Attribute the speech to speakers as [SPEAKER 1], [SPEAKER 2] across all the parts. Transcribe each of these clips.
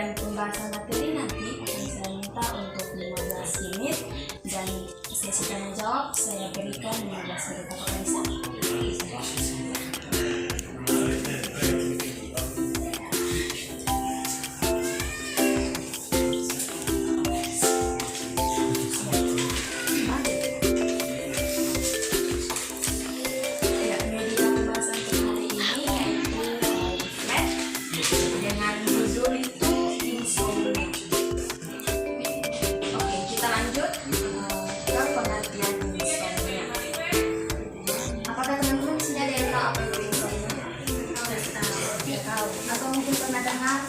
[SPEAKER 1] Dan pembahasan materi nanti akan saya minta untuk 15 menit, dan sesi tanya jawab saya berikan 15 menit. Apakah bisa? Atau mungkin pernah dengar?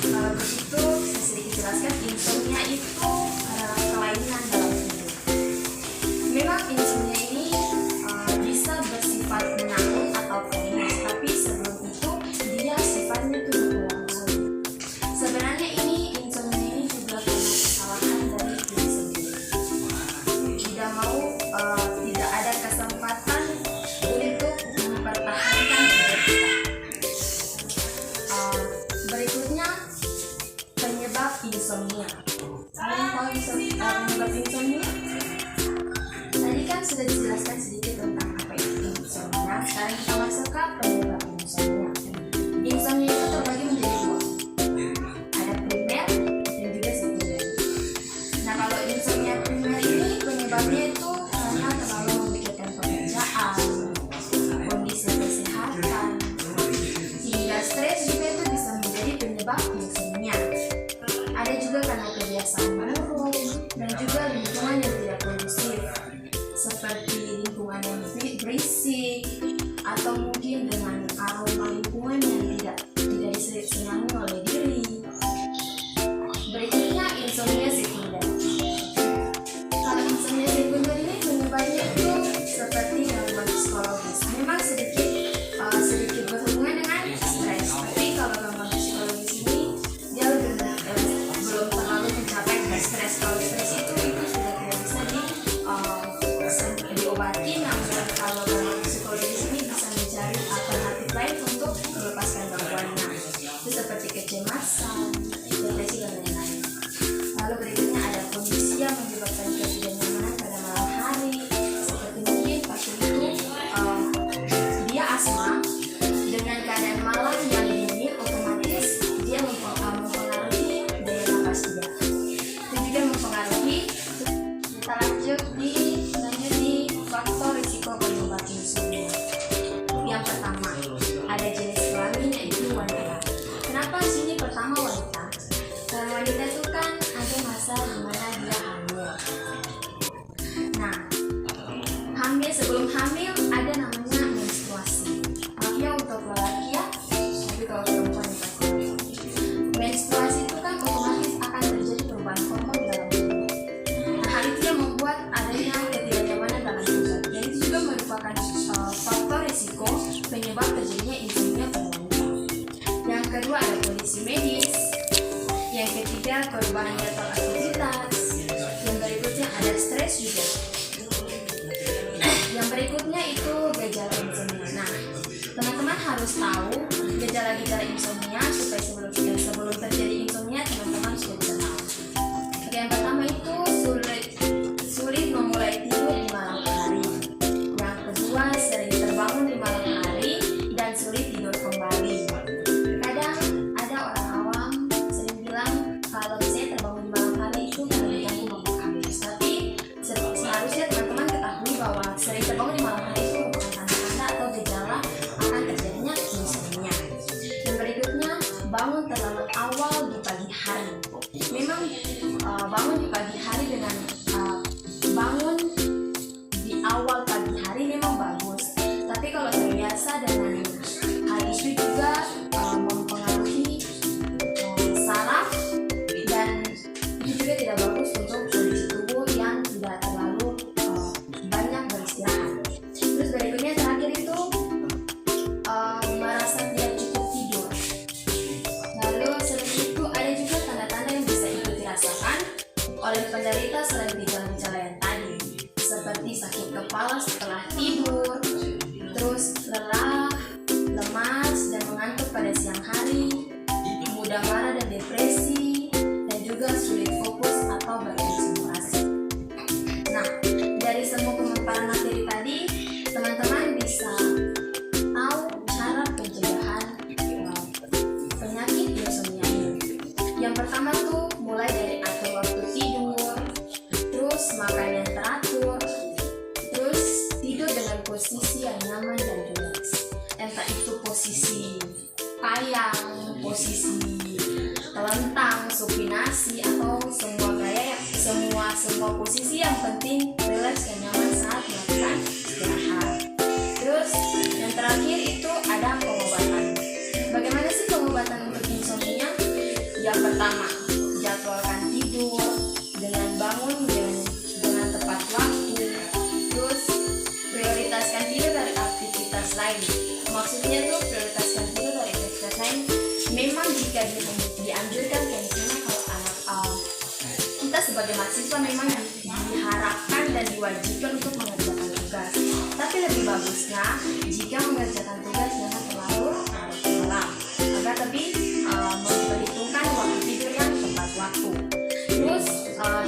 [SPEAKER 1] Kalau begitu saya sedikit jelaskan, insomnia itu adalah kelainan dalam tidur. Memang insomnia ini bisa bersifat menakut atau kronis, tapi sebelum itu dia sifatnya itu berulang-ulang. Sebenarnya insomnia ini juga karena kesalahan dari diri sendiri. Tidak mau, tidak ada kesempatan untuk mempertahankan hidup kita. Berikutnya penyebab insomnia. Kalian tahu penyebab insomnia? Tadi kan sudah dijelaskan sedikit tentang apa itu insomnia. Sekarang kita masuk ke penyebab insomnia. Insomnia itu terbagi menjadi dua. Ada primer dan juga sekunder. Nah, kalau insomnia primer ini penyebabnya itu karena terlalu memikirkan pekerjaan, kondisi kesehatan, hingga stres juga itu bisa menjadi penyebab insomnia. Ada juga karena kebiasaan buruk dan juga lingkungan yang tidak kondusif, seperti lingkungan yang berisik atau mungkin dengan aroma lingkungan yang tidak disenangi oleh diri. Berikutnya insomnia sekunder. Kalau insomnia sekunder ini penyebabnya itu seperti gangguan psikologis. Memang sedikit berhubungan dengan stres, tapi kalau gangguan psikologis ini dia belum terlalu mencapai ke stres. Kalau stres itu sudah tidak bisa diobati, namun kalau gangguan psikologis ini bisa mencari alternatif lain untuk melepaskan gangguannya. Itu seperti kecemasan, depresi dan lain-lain. Lalu berikutnya ada kondisi yang menyebabkan ketidaknyamanan pada malam hari, seperti mungkin pasien itu dia asma dengan keadaan malam yang dingin, otomatis dia mempengaruhi daya nafas dia. Itu juga mempengaruhi. Kita lanjut di faktor risiko penyebab insomnia. Yang pertama, ada jenis kelamin yaitu wanita. Kenapa sini pertama wanita? Karena wanita itu kan ada masa dimana dia hamil. Nah, sebelum hamil ada namanya menstruasi. Maafnya untuk lelaki ya, tapi kalau perempuan pasti. Menstruasi itu kan otomatis akan terjadi perubahan hormon dalam tubuh. Nah, hal itu yang membuat adanya ketidaknyamanan dalam tidur. Dan itu juga merupakan faktor risiko penyebab terjadinya insomnia pada wanita. Yang kedua ada kondisi medis. Yang ketiga perubahan jadwal aktivitas. Yang berikutnya ada stres juga. Yang berikutnya itu gejala insomnia. Nah, teman-teman harus tahu gejala-gejala insomnia supaya sebelum terjadi insomnia teman-teman sudah bisa tahu. Oke, yang pertama itu sulit memulai tidur di malam hari. Yang kedua sering terbangun di malam hari dan sulit tidur kembali. Kadang ada orang awam sering bilang kalau saya terbangun di malam hari itu karena diganggu mabuk habis. Tapi seharusnya teman-teman ketahui bahwa sering terbangun di malam hari itu merupakan tanda-tanda atau gejala akan terjadinya insomnia. Yang berikutnya bangun terlalu awal di posisi payang, posisi telentang, supinasi, atau semua gaya, semua posisi yang penting rileks dan nyaman saat melakukan istirahat. Terus yang terakhir itu ada pengobatan. Bagaimana sih pengobatan untuk insomnia? Yang pertama, jadwalkan tidur dengan bangun dengan tepat waktu. Terus prioritaskan tidur dari aktivitas lain. Maksudnya tuh prioritaskan tidur dari aktivitas lain. Memang jika dianjurkan kayak misalnya kalau kita sebagai mahasiswa memang diharapkan dan diwajibkan untuk mengerjakan tugas. Tapi lebih bagusnya jika mengerjakan tugas jangan terlalu larut malam agar lebih memperhitungkan waktu tidur yang tepat waktu. Terus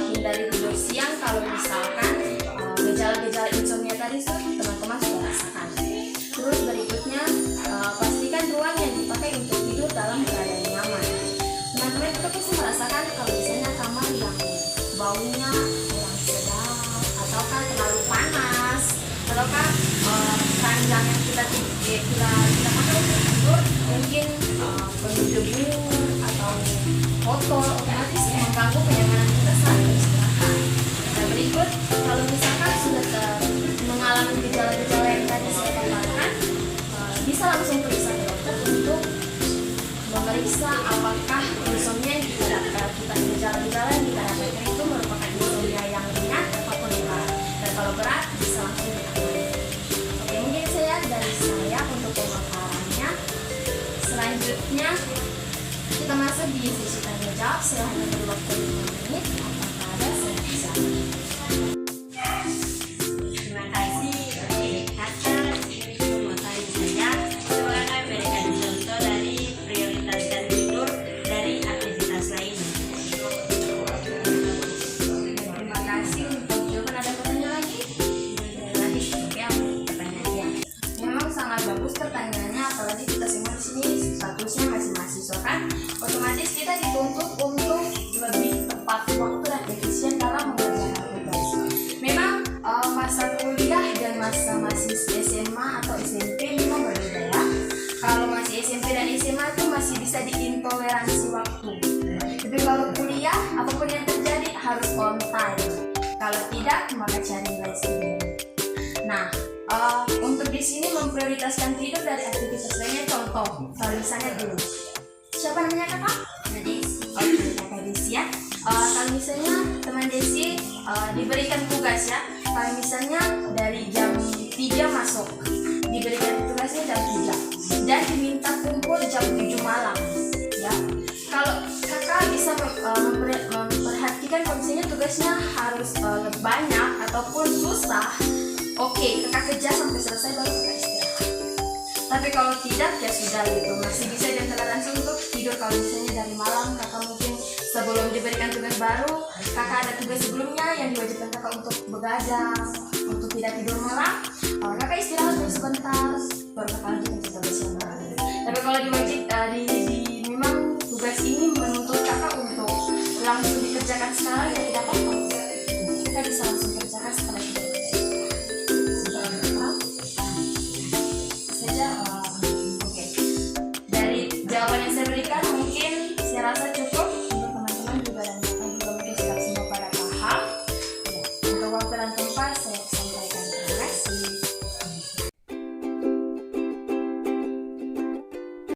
[SPEAKER 1] hindari tidur siang kalau misalkan gejala-gejala insomnia tadi teman-teman sudah rasakan. Terus berikutnya pastikan ruang yang dipakai untuk tidur dalam keadaan nyaman. Teman-teman juga pasti merasakan kalau misalnya kamar yang baunya kurang sedap, ataukah terlalu panas, ataukah ranjang yang kita pakai untuk tidur mungkin penuh debu atau kotor, otomatis mengganggu kenyamanan kita saat beristirahat. Nah, berikut kalau misalkan sudah mengalami gejala-gejala yang tadi saya katakan, bisa langsung periksa ke dokter untuk memeriksa apakah insomnia yang gejala-gejala yang kita dapatkan itu merupakan insomnia yang ringan ataupun berat. Dan kalau berat bisa langsung ditangani. Oke, mungkin dari saya untuk pemaparannya. Selanjutnya kita masuk di sesi tanya jawab. Saya hanya beri waktu 5 menit. Apakah ada saya?
[SPEAKER 2] Terima kasih atas materi saya. Coba kami berikan contoh dari prioritaskan tidur dari aktivitas lain.
[SPEAKER 1] Terima kasih untuk jawaban. Ada pertanyaan lagi? Oke, pertanyaan ya. Memang sangat bagus pertanyaannya, apalagi kita semua di sini statusnya masih mahasiswa kan. Otomatis kita dituntut untuk lebih tepat waktu dan efisien dalam mengerjakan tugas. Memang masa kuliah dan masa masih SMA atau SMP memang berbeda ya. Kalau masih SMP dan SMA itu masih bisa diintoleransi waktu. Tapi kalau kuliah, apapun yang terjadi harus on time. Kalau tidak, maka cari nilai sendiri. Nah, untuk di sini memprioritaskan tidur dari aktivitas lainnya. Contoh, kalau misalnya dulu, siapa namanya kakak?
[SPEAKER 2] Desi.
[SPEAKER 1] Oke, kakak Desi ya. Kalau misalnya teman Desi diberikan tugas ya. Kalau misalnya dari jam 3 masuk, diberikan tugasnya jam 3 dan diminta kumpul jam 7 malam ya. Kalau kakak bisa memperhatikan kalau misalnya tugasnya harus banyak ataupun susah, oke, kakak kerja sampai selesai baru kakak istirahat. Tapi kalau tidak ya sudah gitu, masih bisa diintoleransi untuk tidur. Kalau misalnya dari malam kakak mungkin sebelum diberikan tugas baru, kakak ada tugas sebelumnya yang diwajibkan kakak untuk begadang, untuk tidak tidur malam, kakak istirahat dulu sebentar, baru kakak lanjutkan tugas yang baru. Tapi kalau